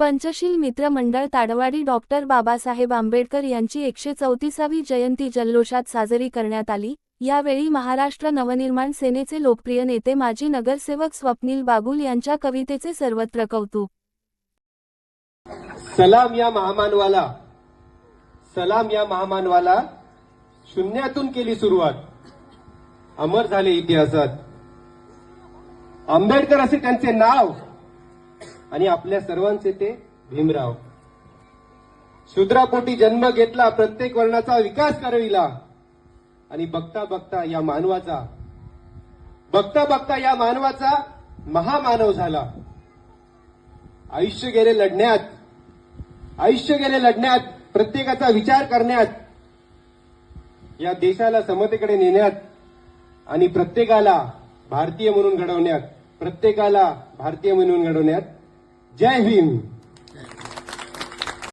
पंचशील मित्र मंडळ ताडवाडी डॉक्टर बाबासाहेब आंबेडकर यांची 134वी जयंती जल्लोषात साजरी करण्यात आली। यावेळी महाराष्ट्र नवनिर्माण सेनेचे लोकप्रिय नेते माजी नगरसेवक स्वप्नील बागुल यांच्या कवितेचे सर्वत्र कौतुक। सलाम या महामानवाला, सलाम या महामानवाला, शून्यातून केली सुरुवात, अमर झाले इतिहासात। आंबेडकर असे त्यांचे नाव आणि आपल्या सर्वांचे ते भीमराव। शूद्रापोटी जन्म घेतला, प्रत्येक वर्णाचा विकास करविला आणि बघता बघता या मानवाचा महामानव झाला। आयुष्य गेले लढण्यात, प्रत्येकाचा विचार करण्यात, या देशाला समतेकडे नेण्यात आणि प्रत्येकाला भारतीय म्हणून घडवण्यात। जय भीम।